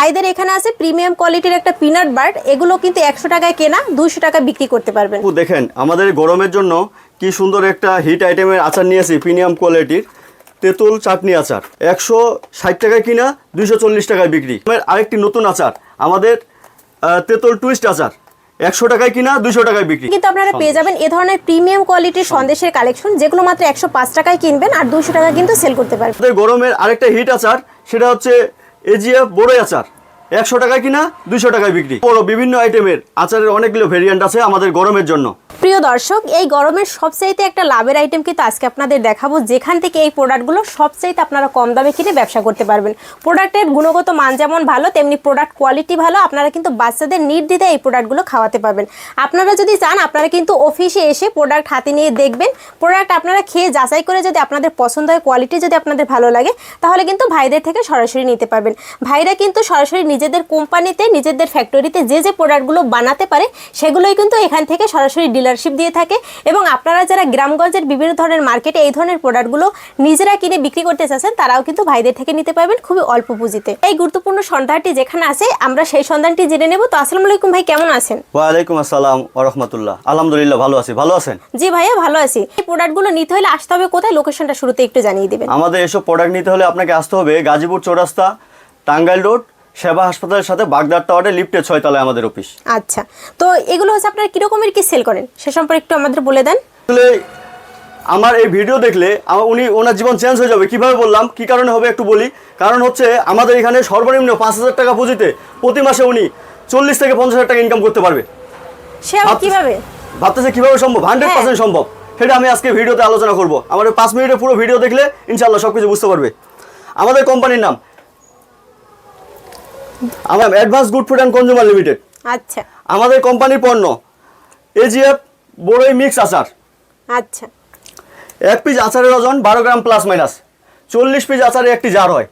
ভাইদের এখানে আছে প্রিমিয়াম কোয়ালিটির একটা পিনাট বার্ড, এগুলো কিন্তু 100 টাকায় কেনা 200 টাকা বিক্রি করতে পারবেন। দেখেন আমাদের গরমের জন্য কি সুন্দর একটা হিট আইটেমের আচার নিয়েছি, প্রিমিয়াম কোয়ালিটির তেঁতুল চাটনি আচার। 160 টাকায় কিনা 240 টাকায় বিক্রি। আরেকটি নতুন আচার আমাদের তেঁতুল টুইস্ট আচার, 100 টাকায় কিনা 200 টাকায় বিক্রি। কিন্তু আপনারা পেয়ে যাবেন এ ধরনের প্রিমিয়াম কোয়ালিটির সন্দেশের কালেকশন, যেগুলো মাত্র 105 টাকায় কিনবেন আর 200 টাকা কিন্তু সেল করতে পারবেন। আমাদের গরমের আরেকটা হিট আচার, সেটা হচ্ছে এজিএফ বড়ই আচার, 100 টাকায় কিনা 200 টাকায় বিক্রি। বড় বিভিন্ন আইটেমের আচারের অনেকগুলো ভেরিয়েন্ট আছে আমাদের গরমের জন্য। প্রিয় দর্শক, এই গরমের সবচাইতে একটা লাভের আইটেম কিন্তু আজকে আপনাদের দেখাবো, যেখান থেকে এই প্রোডাক্টগুলো সবচাইতে আপনারা কম দামে কিনে ব্যবসা করতে পারবেন। প্রোডাক্টের গুণগত মান যেমন ভালো, তেমনি প্রোডাক্ট কোয়ালিটি ভালো। আপনারা কিন্তু বাচ্চাদের নির্দ্বিধায় এই প্রোডাক্টগুলো খাওয়াতে পারবেন। আপনারা যদি চান, আপনারা কিন্তু অফিসে এসে প্রোডাক্ট হাতে নিয়ে দেখবেন, প্রোডাক্ট আপনারা খেয়ে যাচাই করে যদি আপনাদের পছন্দ হয়, কোয়ালিটি যদি আপনাদের ভালো লাগে, তাহলে কিন্তু ভাইদের থেকে সরাসরি নিতে পারবেন। ভাইরা কিন্তু সরাসরি নিজেদের কোম্পানিতে, নিজেদের ফ্যাক্টরিতে যে যে প্রোডাক্টগুলো বানাতে পারে, সেগুলোই কিন্তু এখান থেকে সরাসরি ডিলারশিপ দিয়ে থাকে। এবং আপনারা যারা গ্রামগঞ্জের বিভিন্ন ধরনের মার্কেটে এই ধরনের প্রোডাক্টগুলো নিজেরা কিনে বিক্রি করতে চাচ্ছেন, তারাও কিন্তু ভাইদের থেকে নিতে পারবেন খুবই অল্প পুঁজিতে। এই গুরুত্বপূর্ণ সন্ধানটি যেখানে আছে, আমরা সেই সন্ধানটি জেনে নেব। তো আসসালামু আলাইকুম ভাই, কেমন আছেন? ওয়ালাইকুম আসসালাম ওয়া রাহমাতুল্লাহ। আলহামদুলিল্লাহ ভালো আছি, ভালো আছেন? জি ভাইয়া, ভালো আছি। এই প্রোডাক্টগুলো নিতে হলে আসতে হবে কোথায়? লোকেশনটা শুরুতে একটু জানিয়ে দিবেন। আমাদের এসব প্রোডাক্ট নিতে হলে আপনাকে আসতে হবে গাজীপুর চৌরাস্তা, টাঙ্গাইল রোড, সেবা হাসপাতালের সাথে বাগদার টাওয়ারে লিফটে 6 তলায় আমাদের অফিস। আচ্ছা, তো এগুলো হচ্ছে আপনারা কি রকমের কি সেল করেন সে সম্পর্কে একটু আমাদের বলে দেন। আসলে আমার এই ভিডিও দেখলে ওনার জীবন চেঞ্জ হয়ে যাবে। কিভাবে বললাম, কি কারণে হবে একটু বলি। কারণ হচ্ছে আমাদের এখানে সর্বনিম্ন 5,000 টাকা পুঁজিতে প্রতি মাসে উনি 40 থেকে 50,000 টাকা ইনকাম করতে পারবে। সে কিভাবে ভাবতেছে কিভাবে সম্ভব? 100% সম্ভব। সেটা আমি আজকে ভিডিওতে আলোচনা করব। আমাদের 5 মিনিটের পুরো ভিডিও দেখলে ইনশাআল্লাহ সবকিছু বুঝতে পারবে। আমাদের কোম্পানির নাম আমার advance good food and consumer limited. আচ্ছা, আমাদের কোম্পানির পণ্য এজিএফ বড়ই মিক্স আচার। আচ্ছা, এক পিস আচারের ওজন 12 গ্রাম প্লাস মাইনাস। 40 পিস আচারে একটি জার হয়।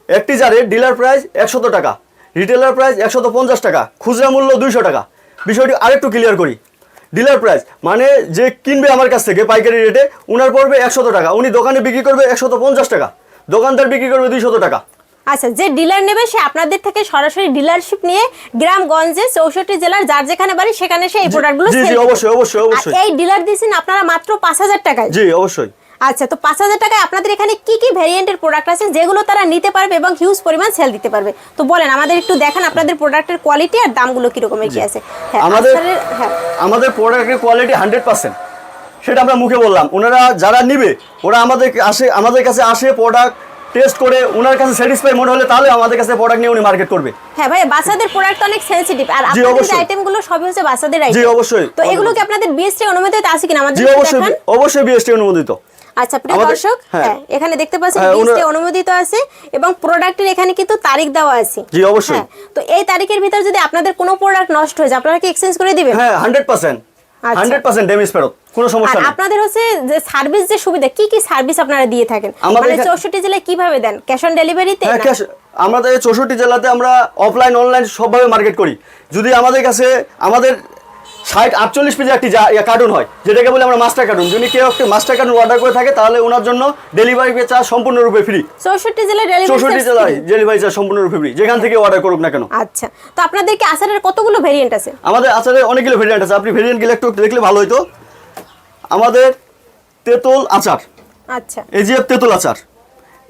একটি জারের ডিলার প্রাইস 100 টাকা, রিটেলার প্রাইস 150 টাকা, খুচরা মূল্য 200 টাকা। বিষয়টি আরেকটু ক্লিয়ার করি। ডিলার প্রাইস মানে যে কিনবে আমার কাছ থেকে পাইকারি রেটে, উনার পড়বে 100 টাকা, উনি দোকানে বিক্রি করবে 150 টাকা, দোকানদার বিক্রি করবে 200 টাকা। আচ্ছা, যে ডিলার নেবে সে আপনাদের থেকে সরাসরি ডিলারশিপ নিয়ে গ্রামগঞ্জে 64 জেলার যার যেখানে বাড়ি সেখানে সে এই প্রোডাক্টগুলো সেল করে। জি অবশ্যই অবশ্যই অবশ্যই। এই ডিলার দিয়েছেন আপনারা মাত্র 5,000 টাকায়। জি অবশ্যই। আচ্ছা, তো 5,000 টাকায় আপনাদের এখানে কি কি ভেরিয়েন্টের প্রোডাক্ট আছে যেগুলো তারা নিতে পারবে এবং হিউজ পরিমাণ সেল দিতে পারবে? তো বলেন, আমাদের একটু দেখান আপনাদের প্রোডাক্টের কোয়ালিটি আর দামগুলো কি রকমের কি আছে। হ্যাঁ, আমাদের প্রোডাক্টের কোয়ালিটি 100%। সেটা আমরা মুখে বললাম। ওনারা যারা নিবে ওরা আমাদের কাছে আসে, প্রোডাক্ট টেস্ট করে ওনার কাছে স্যাটিসফাই মনে হলে তাহলে আমাদের কাছে প্রোডাক্ট নিয়ে উনি মার্কেট করবে। হ্যাঁ ভাই, বাচ্চাদের প্রোডাক্ট অনেক সেনসিটিভ আর আপনাদের আইটেমগুলো সবই হচ্ছে বাচ্চাদের আইটেম। জি অবশ্যই। তো এগুলো কি আপনাদের বিএসটি অনুমোদিত আছে কিনা আমাদের? জি অবশ্যই, অবশ্যই বিএসটি অনুমোদিত। আচ্ছা প্রিয় দর্শক, হ্যাঁ এখানে দেখতে পাচ্ছেন বিএসটি অনুমোদিত আছে এবং প্রোডাক্টের এখানে কিন্তু তারিখ দেওয়া আছে। জি অবশ্যই। তো এই তারিখের ভিতর যদি আপনাদের কোনো প্রোডাক্ট নষ্ট হয়ে যায়, আপনারা কি এক্সচেঞ্জ করে দিবেন? হ্যাঁ 100%। 100% ড্যামেজ ফেরত, কোনো সমস্যা নেই। আপনাদের হচ্ছে যে সার্ভিস, যে সুবিধা, কি কি সার্ভিস আপনারা দিয়ে থাকেন? মানে 64 জেলায় কিভাবে দেন? ক্যাশ অন ডেলিভারিতে? হ্যাঁ ক্যাশ। আমাদের 64 জেলাতে আমরা অফলাইন অনলাইন সবভাবে মার্কেট করি। যদি আমাদের কাছে 60-48 পিসের একটি কার্টুন হয়, যেটাকে বলে আমরা মাস্টার কার্টুন, যদি কেউ একটা মাস্টার কার্টুন অর্ডার করে থাকে তাহলে ওনার জন্য ডেলিভারি চার্জ সম্পূর্ণরূপে ফ্রি। 64 জেলায় ডেলিভারি চার্জ সম্পূর্ণরূপে ফ্রি, যেখান থেকে অর্ডার করুক না কেন। আচ্ছা, তো আপনাদের কি আচারের কতগুলো ভেরিয়েন্ট আছে? আমাদের আচারের অনেকগুলো ভেরিয়েন্ট আছে। আপনি ভেরিয়েন্টগুলো একটু দেখলে ভালো হতো। আমাদের তেঁতুল আচার, আচ্ছা, এজিএফ তেঁতুল আচার,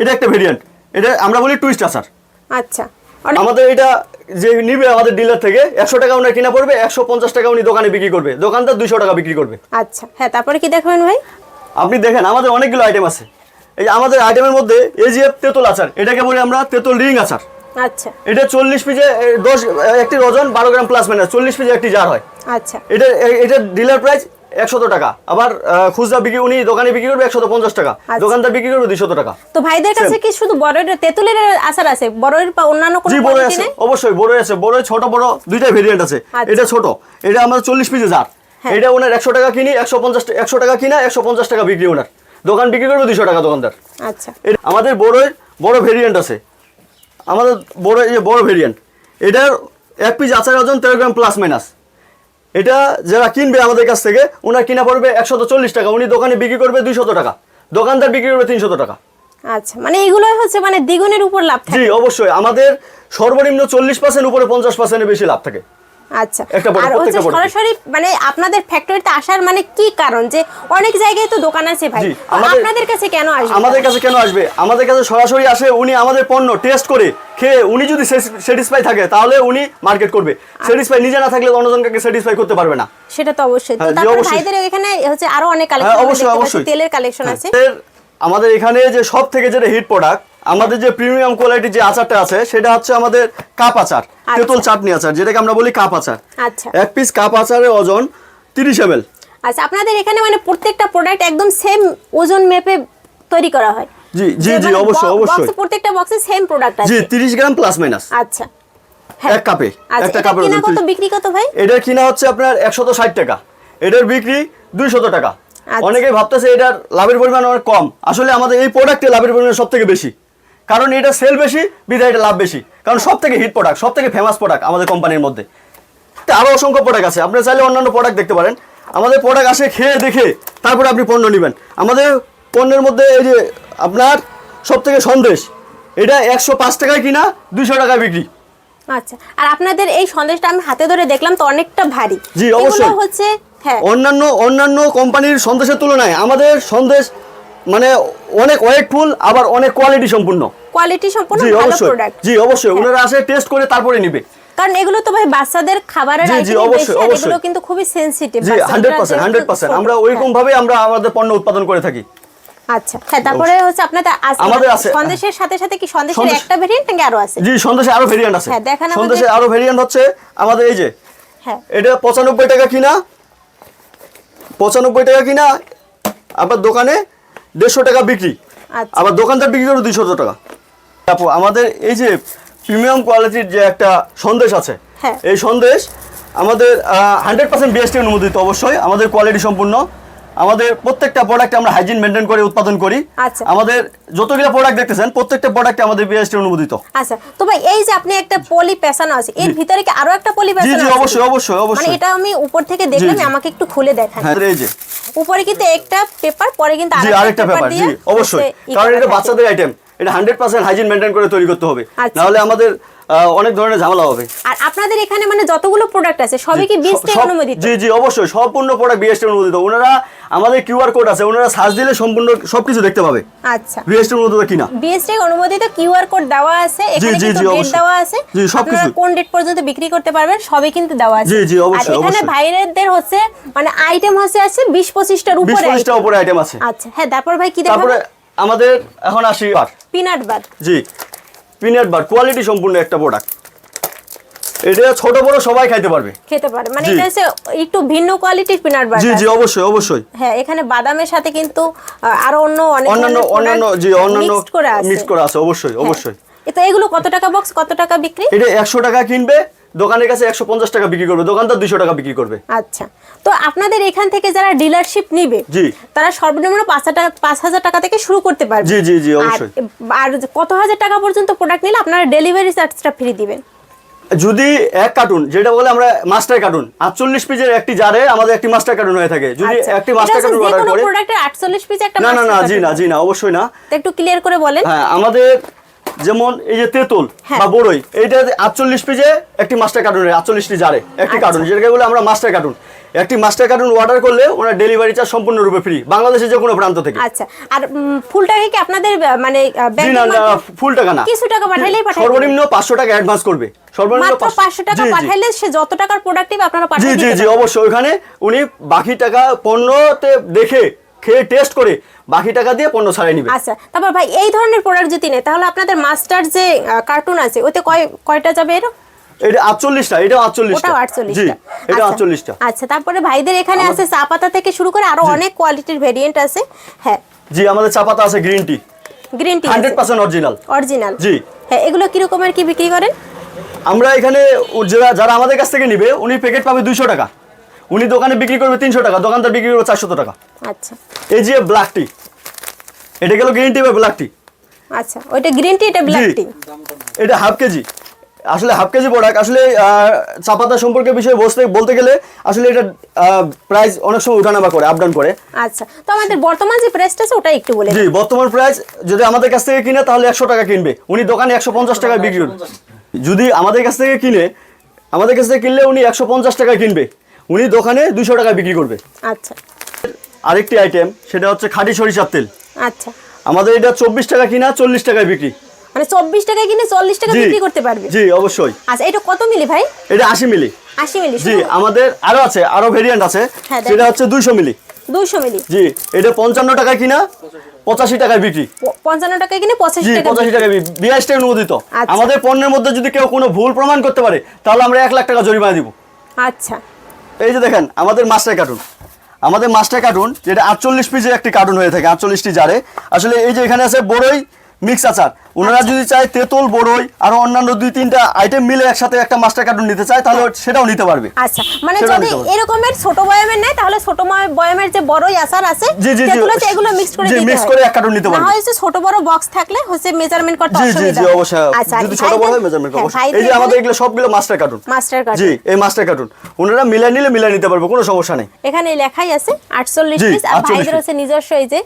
এটা একটা ভেরিয়েন্ট। এটা আমরা বলি টুইস্ট আচার। আচ্ছা, আমাদের এটা যে নিবে আমাদের ডিলার থেকে 100 টাকা ওনার কিনা পড়বে, 150 টাকা উনি দোকানে বিক্রি করবে, দোকানদার 200 টাকা বিক্রি করবে। আচ্ছা, হ্যাঁ তারপরে কি দেখাবেন ভাই? আপনি দেখেন আমাদের অনেকগুলো আইটেম আছে। এই যে আমাদের আইটেমের মধ্যে এজিএফ তেঁতুল আচার, এটাকে বলি আমরা তেঁতুল রিং আচার। আচ্ছা, এটা 40 পিসে 10 একটি ওজন 12 গ্রাম প্লাস মাইনাস, 40 পিসে একটি জার হয়। আচ্ছা, এটা ডিলার প্রাইস 100 টাকা, আবার খুচরা বিক্রি উনি দোকানে বিক্রি করবে 150 টাকা, দোকানদার বিক্রি করবে 200 টাকা। তো ভাইদের কাছে কি শুধু বড়ের তেঁতুলের আচার আছে? বড়ের অন্যান্য কোনো কোয়ালিটি নেই? অবশ্যই বড় আছে, বড় ছোট বড় দুইটাই ভেরিয়েন্ট আছে। এটা ছোট, এটা আমাদের 40 পিসে জার। এটা ওনার 100 টাকা কিনি, 100 টাকা কিনা 150 টাকা বিক্রি, ওনার দোকান বিক্রি করবে 200 টাকা দোকানদার। আচ্ছা, আমাদের বড় ভেরিয়েন্ট আছে। আমাদের বড় ভেরিয়েন্ট, এটার এক পিস আচারের ওজন 13 গ্রাম প্লাস মাইনাস। এটা যারা কিনবে আমাদের কাছ থেকে ওনার কিনা পড়বে 140 টাকা, উনি দোকানে বিক্রি করবে 200 টাকা, দোকানদার বিক্রি করবে 300 টাকা। আচ্ছা, মানে এগুলোই হচ্ছে মানে দ্বিগুণের উপর লাভ জি থাকে। অবশ্যই, আমাদের সর্বনিম্ন 40% উপরে 50% বেশি লাভ থাকে। আচ্ছা, একটা আর প্রোডাক্ট, হচ্ছে প্রত্যেকটা প্রোডাক্ট। সরাসরি মানে আপনাদের ফ্যাক্টরিতে আসার মানে কি কারণ, যে অনেক জায়গায় তো দোকান আছে ভাই, জি, তো আপনাদের কাছে কেন আসবে? আমাদের কাছে কেন আসবে? আমাদের কাছে সরাসরি আসে, উনি আমাদের পণ্য টেস্ট করে খেয়ে উনি যদি স্যাটিসফাই থাকে তাহলে উনি মার্কেট করবে। স্যাটিসফাই নিজে না থাকলে অন্যজনকে স্যাটিসফাই করতে পারবে না। সেটা তো অবশ্যই। তো হ্যাঁ, জি, তারপর অবশ্যই। ভাইদের এখানে হচ্ছে আরো অনেক হ্যাঁ কালেকশন অবশ্যই অবশ্যই, তেলের কালেকশন আছে। আমাদের এখানে যে সব থেকে যেটা হিট প্রোডাক্ট, আমাদের যে প্রিমিয়াম কোয়ালিটির যে আচারটা আছে সেটা হচ্ছে আমাদের কাপ আচার, তেঁতুল চাটনি আচার, যেটাকে আমরা বলি কাপ আচার। আচ্ছা এক পিস কাপ আচারের ওজন 30 ml। আচ্ছা, আপনাদের এখানে মানে প্রত্যেকটা প্রোডাক্ট একদম সেম ওজন মেপে তৈরি করা হয়? জি জি যে জি মানে অবশ্যই অবশ্যই। বক্সে প্রত্যেকটা বক্সে সেম প্রোডাক্ট জি আছে? 30 গ্রাম প্লাস মাইনাস আচ্ছা হ্যাঁ। এক কাপে, আচ্ছা, একটা এটা কাপের কিনা ওজন কত 30। বিক্রি কত ভাই? এটার কিনা হচ্ছে আপনার 160 টাকা, এটার বিক্রি 200 টাকা। আচ্ছা। অনেকেই ভাবতেছে এটার লাভের পরিমাণ অনেক কম, আসলে আমাদের এই প্রোডাক্টে লাভের পরিমাণ সব থেকে বেশি, কারণ এটা সেল বেশি বিধায় এটা লাভ বেশি, কারণ সব থেকে হিট প্রোডাক্ট, সব থেকে ফেমাস প্রোডাক্ট আমাদের কোম্পানির মধ্যে। তো আরও অসংখ্য প্রোডাক্ট আছে, আপনি চাইলে অন্যান্য প্রোডাক্ট দেখতে পারেন। আমাদের প্রোডাক্ট আসে খেয়ে দেখে তারপরে আপনি পণ্য নেবেন। আমাদের পণ্যের মধ্যে এই যে আপনার সব থেকে সন্দেশ, এটা 105 টাকায় কিনা 200 টাকায় বিক্রি। আচ্ছা, আর আপনাদের এই সন্দেশটা আমি হাতে ধরে দেখলাম তো অনেকটা ভারী। জি, অবশ্যই। এগুলো হচ্ছে হ্যাঁ অন্যান্য কোম্পানির সন্দেশের তুলনায় আমাদের সন্দেশ মানে অনেক ওয়েটফুল, আবার অনেক কোয়ালিটি সম্পূর্ণ। কোয়ালিটি সম্পূর্ণ জি ভালো অবশ্যই, প্রোডাক্ট। জি অবশ্যই, ওনারা আসে টেস্ট করে তারপরে নিবে। কারণ এগুলো তো ভাই বাচ্চাদের খাবারের জি, জি, আইটেম, অবশ্যই, এগুলো অবশ্যই। কিন্তু খুবই সেনসিটিভ। জি 100% আমরা ওইরকম ভাবে আমরা আমাদের পণ্য উৎপাদন করে থাকি। আচ্ছা হ্যাঁ, তারপরে হচ্ছে আপনাদের আমাদের আছে। সন্দেশের সাথে সাথে কি সন্দেশের সন্দেশ- একটা ভেরিয়েন্ট নাকি আরো আছে? জি সন্দেশে আরো ভেরিয়েন্ট আছে। হ্যাঁ, দেখান আমাদের। সন্দেশে আরো ভেরিয়েন্ট হচ্ছে আমাদের এই যে হ্যাঁ এটা 95 টাকা কিনা, 95 টাকা কিনা, আবার দোকানে 150 টাকা বিক্রি, আচ্ছা আবার দোকানদার বিক্রি করে 200 টাকা। আপু আমাদের এই যে প্রিমিয়াম কোয়ালিটির যে একটা সন্দেশ আছে, হ্যাঁ। এই সন্দেশ আমাদের 100% বিএসটি অনুমোদিত, অবশ্যই আমাদের কোয়ালিটি সম্পূর্ণ। আমাদের প্রত্যেকটা প্রোডাক্ট আমরা হাইজিন মেনটেন করে উৎপাদন করি। আচ্ছা। আমাদের যতগুলো প্রোডাক্ট দেখতেছেন প্রত্যেকটা প্রোডাক্ট আমাদের বিএসটি অনুমোদিত। আচ্ছা, তো ভাই এই যে আপনি একটা পলি পেছানো আছে, এর ভিতরে কি আরো একটা পলি জি পেছানো জি আছে? অবশ্যই অবশ্যই মানে অবশ্যই। এটা আমি উপর থেকে দেখলাম, জি। আমাকে একটু খুলে দেখান। হ্যাঁ এই যে উপরে কিন্তু একটা পেপার, পরে কিন্তু জি আরেকটা পেপার, জি অবশ্যই, কারণ এটা বাচ্চাদের আইটেম, এটা 100% হাইজিন মেনটেন করে তৈরি করতে হবে, আচ্ছা। না হলে আমাদের অনেক ধরনের ঝামেলা হবে। আর আপনাদের এখানে মানে যতগুলো প্রোডাক্ট আছে সবই কি বিএসটি অনুমোদিত? জি জি অবশ্যই, সম্পূর্ণ প্রোডাক্ট বিএসটি অনুমোদিত। ওনারা আমাদের কিউআর কোড আছে, ওনারা সার্চ দিলে সম্পূর্ণ সবকিছু দেখতে পাবে আচ্ছা, বিএসটি অনুমোদিত কিনা। বিএসটি অনুমোদিত কিউআর কোড দেওয়া আছে, এখানে জি, কিন্তু জি, ডেট অবশ্যই। দেওয়া আছে, জি, সবকিছু। আপনারা কোন ডেট পর্যন্ত বিক্রি করতে পারবেন সবই কিন্তু দেওয়া আছে। জি, জি, আর অবশ্যই, এখানে অবশ্যই। ভাইদের হচ্ছে মানে আইটেম আছে 20-25টার উপরে 20-25টা item। উপরে আইটেম আছে। আচ্ছা হ্যাঁ, তারপর ভাই কি তারপরে দেখাবো? আমাদের এখন আসি পিনাট বাটার। জি পিনাট বার, কোয়ালিটি সম্পূর্ণ একটা প্রোডাক্ট। এটা ছোট বড় সবাই খাইতে পারবে। খেতে পারে মানে জি। এটা হচ্ছে একটু ভিন্ন কোয়ালিটির পিনাট বাটার। জি জি অবশ্যই অবশ্যই। হ্যাঁ, এখানে বাদামের সাথে কিন্তু আরো অনেক অন্যান্য মিক্সড করে আছে। মিক্স করা আছে, অবশ্যই অবশ্যই। তো এগুলো কত টাকা বক্স, কত টাকা বিক্রি? এটা 100 টাকা কিনবে, দোকানের কাছে 150 টাকা বিক্রি করবে, দোকানদার 200 টাকা বিক্রি করবে। আচ্ছা, তো আপনাদের এখান থেকে যারা ডিলারশিপ নিবে জি। তারা সর্বনিম্ন 5,000 টাকা থেকে শুরু করতে পারবে। জি জি জি অবশ্যই। আর কত হাজার টাকা পর্যন্ত প্রোডাক্ট নিলে আপনারা ডেলিভারি চার্জটা ফ্রি দিবেন? যদি এক কার্টুন, যেটা বলে আমরা মাস্টার কার্টুন, 48 পিসের একটি জারে আমাদের একটি মাস্টার কার্টুন হয়ে থাকে। যদি আচ্ছা, একটি মাস্টার এটা হচ্ছে কার্টুন যে অর্ডার কোনো করে, প্রোডাক্টের 48 পিস একটা না না master না জি carton না হয়। জি না অবশ্যই না। তো একটু ক্লিয়ার করে বলেন। হ্যাঁ আমাদের যেমন এই যে তেঁতুল হ্যাঁ। বা বড়ই, এইটা 48 পিসে একটি মাস্টার কার্টুন, 48টি জারে একটি আচ্ছা। কার্টুন, যেটাকে বলে আমরা মাস্টার কার্টুন। একটি মাস্টার কার্টুন অর্ডার করলে ওনার ডেলিভারি চার্জ সম্পূর্ণরূপে ফ্রি, বাংলাদেশের যে কোনো প্রান্ত থেকে। আচ্ছা, আর ফুল টাকা কি আপনাদের মানে জি ব্যাংকের না না মাধ্যমে ফুল টাকা না, কিছু টাকা পাঠাইলেই পাঠাই সর্বনিম্ন 500 টাকা অ্যাডভান্স করবে, সর্বনিম্ন মাত্র 500 টাকা জি, জি। পাঠাইলে সে যত টাকার প্রোডাক্ট আপনারা জি পাঠিয়ে জি দিতে জি পারবেন। অবশ্যই, ওখানে উনি বাকি টাকা পণ্যতে দেখে খেয়ে টেস্ট করে বাকি টাকা দিয়ে পণ্য ছাড়াই নিবে। আচ্ছা, তারপর ভাই এই ধরনের প্রোডাক্ট যদি নেয় তাহলে আপনাদের মাস্টার যে কার্টুন আছে ওতে কয়টা যাবে এর? এটা 48টা, এটা 48টা। ওটাও 48টা। জি এটা আচ্ছা, 48টা। আচ্ছা, তারপরে ভাইদের এখানে আছে চা পাতা থেকে শুরু করে আরো অনেক কোয়ালিটির ভেরিয়েন্ট আছে। হ্যাঁ, জি আমাদের চা পাতা আছে, green tea green tea 100% original. Original. জি। হ্যাঁ, এগুলো কি রকমের কি বিক্রি করেন? আমরা এখানে যারা আমাদের কাছ থেকে নিবে উনি প্যাকেট পাবে 200 টাকা, উনি দোকানে বিক্রি করবে 300 টাকা, দোকানদার বিক্রি করবে 400 টাকা। আচ্ছা এই যে ব্ল্যাক টি, এটা গেল গ্রিন টি বা ব্ল্যাক টি। আচ্ছা, ওইটা গ্রিন টি, এটা ব্ল্যাক জি। টি। এটা হাফ কেজি, আসলে হাফ কেজি প্রোডাক্ট আসলে চা পাতা সম্পর্কে বিষয়ে বলতে গেলে আসলে এটা প্রাইস অনেক সময় উঠানামা করে আপ ডাউন করে। আচ্ছা, তো আমাদের বর্তমান যে প্রাইসটা আছে ওটা একটু বলে জি, বর্তমান প্রাইস যদি আমাদের কাছ থেকে কিনে তাহলে 100 টাকা কিনবে, উনি দোকানে 150 টাকায় বিক্রি করবে। যদি আমাদের কাছ থেকে কিনলে উনি 150 টাকায় কিনবে, উনি দোকানে 200 টাকায় বিক্রি করবে। আচ্ছা, আরেকটি আইটেম সেটা হচ্ছে খাঁটি সরিষার তেল। আচ্ছা, আমাদের এটা 24 টাকা কিনা 40 টাকায় বিক্রি। মানে 24 টাকায় কিনে 40 টাকা বিক্রি করতে পারবে? জি অবশ্যই। আচ্ছা, এটা কত মিলি ভাই? এটা 80 মিলি। 80 মিলি? জি, আমাদের আরো ভেরিয়েন্ট আছে, হ্যাঁ, সেটা হচ্ছে 200 মিলি। 200 মিলি? জি, এটা 55 টাকায় কিনা 85 টাকায় বিক্রি। 55 টাকায় কিনে 85 জি, টাকা? 85 টাকা বিক্রি, 22 টাকা অনুমোদিত। আচ্ছা। আমাদের পণ্যের মধ্যে যদি কেউ কোনো ভুল প্রমাণ করতে পারে তাহলে আমরা 1 লাখ টাকা জরিমানা দিব। আচ্ছা, এই যে দেখেন আমাদের মাস্টার কার্টুন যেটা 48 পিসের একটি কার্টুন হয়ে থাকে, 48টি জারে। আসলে এই যে এখানে আছে বড়ই মিক্স আচার, ওনারা যদি চায় তেঁতুল বড়ই আর অন্যান্য 2-3টা আইটেম মিলে একসাথে একটা মাস্টার কার্টুন নিতে চায় তাহলে সেটাও নিতে পারবে। আচ্ছা, মানে যদি এরকমের ছোট বয়ামের নেয় তাহলে ছোট বয়ামের যে বড়ই আচার আছে তেঁতুল আছে এগুলো মিক্স করে দিতে হয়। মিক্স করে এক কার্টুন নিতে পারবে। না হয়তো ছোট বড় বক্স থাকলে হচ্ছে মেজারমেন্ট করতে অসুবিধা। জি অবশ্যই, যদি ছোট বড় হয় মেজারমেন্ট করব। এই যে আমাদের এগুলো সবগুলো মাস্টার কার্টুন। জি, এই মাস্টার কার্টুন ওনারা মিলাই নিতে পারবে, কোনো সমস্যা নেই। এখানে লেখাই আছে 48 পিস, আর ভাইদের হচ্ছে নিজস্ব এই যে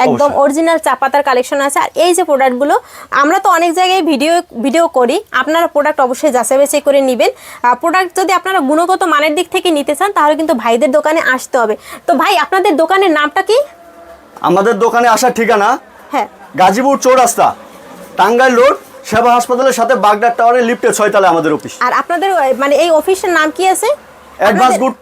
একদম অরিজিনাল চা পাতার কালেকশন আছে। আর এই যে প্রোডাক্টগুলো আমরা তো অনেক জায়গায় ভিডিও করি, আপনারা প্রোডাক্ট অবশ্যই যাচাই বাছাই করে নেবেন। প্রোডাক্ট যদি আপনারা গুণগত মানের দিক থেকে নিতে চান তাহলে কিন্তু ভাইদের দোকানে আসতে হবে। তো ভাই আপনাদের দোকানের নামটা কি? আমাদের দোকানে আসার ঠিকানা হ্যাঁ, গাজীপুর চৌরাস্তা, টাঙ্গাইল রোড, সেবা হাসপাতালের সাথে বাগদার টাওয়ারের লিফটে 6 তলায় আমাদের অফিস। আর আপনাদের মানে এই অফিসের নাম কি আছে? অ্যাডভান্স গুড,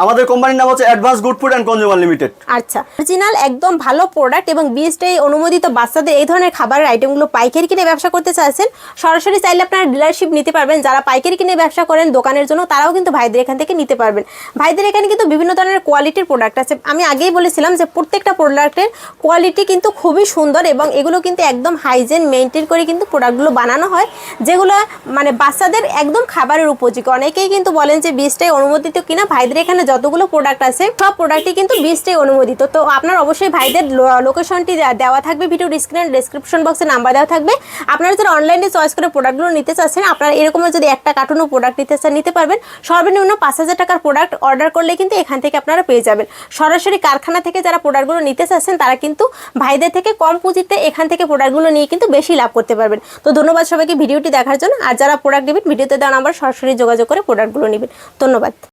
আমাদের কোম্পানির নাম হচ্ছে advance good food and consumer limited. আচ্ছা, অরিজিনাল একদম ভালো প্রোডাক্ট এবং বিএসটিআই অনুমোদিত বাচ্চাদের এই ধরনের খাবারের আইটেমগুলো পাইকারি কিনে ব্যবসা করতে চাইছেন, সরাসরি চাইলে আপনারা ডিলারশিপ নিতে পারবেন। যারা পাইকারি কিনে ব্যবসা করেন দোকানের জন্য তারাও কিন্তু ভাইদের এখান থেকে নিতে পারবেন। ভাইদের এখানে কিন্তু বিভিন্ন ধরনের কোয়ালিটির প্রোডাক্ট আছে। আমি আগেই বলেছিলাম যে প্রত্যেকটা প্রোডাক্টের কোয়ালিটি কিন্তু খুবই সুন্দর এবং এগুলো কিন্তু একদম হাইজেন মেনটেন করে কিন্তু প্রোডাক্টগুলো বানানো হয়, যেগুলো মানে বাচ্চাদের একদম খাবারের উপযোগী। অনেকেই কিন্তু বলেন যে বিএসটিআই অনুমোদিত কিনা। ভাইদের এখানে যতগুলো প্রোডাক্ট আছে সব প্রোডাক্টই কিন্তু বিএসটিআই অনুমোদিত। তো আপনার অবশ্যই ভাইদের লোকেশনটি দেওয়া থাকবে ভিডিও স্ক্রিনে, ডেসক্রিপশন বক্সে নাম্বার দেওয়া থাকবে। আপনারা যারা অনলাইনে চয়েস করে প্রোডাক্টগুলো নিতে চাচ্ছেন, আপনারা এরকমের যদি একটা কার্টুনও প্রোডাক্ট নিতে চান নিতে পারবেন। সর্বনিম্ন 5000 টাকার প্রোডাক্ট অর্ডার করলে কিন্তু এখান থেকে আপনারা পেয়ে যাবেন। সরাসরি কারখানা থেকে যারা প্রোডাক্টগুলো নিতে চাচ্ছেন তারা কিন্তু ভাইদের থেকে কম পুঁজিতে এখান থেকে প্রোডাক্টগুলো নিয়ে কিন্তু বেশি লাভ করতে পারবেন। তো ধন্যবাদ সবাইকে ভিডিওটি দেখার জন্য। আর যারা প্রোডাক্ট নেবেন ভিডিওতে দেওয়া নাম্বার সরাসরি যোগাযোগ করে প্রোডাক্টগুলো নেবেন। ধন্যবাদ।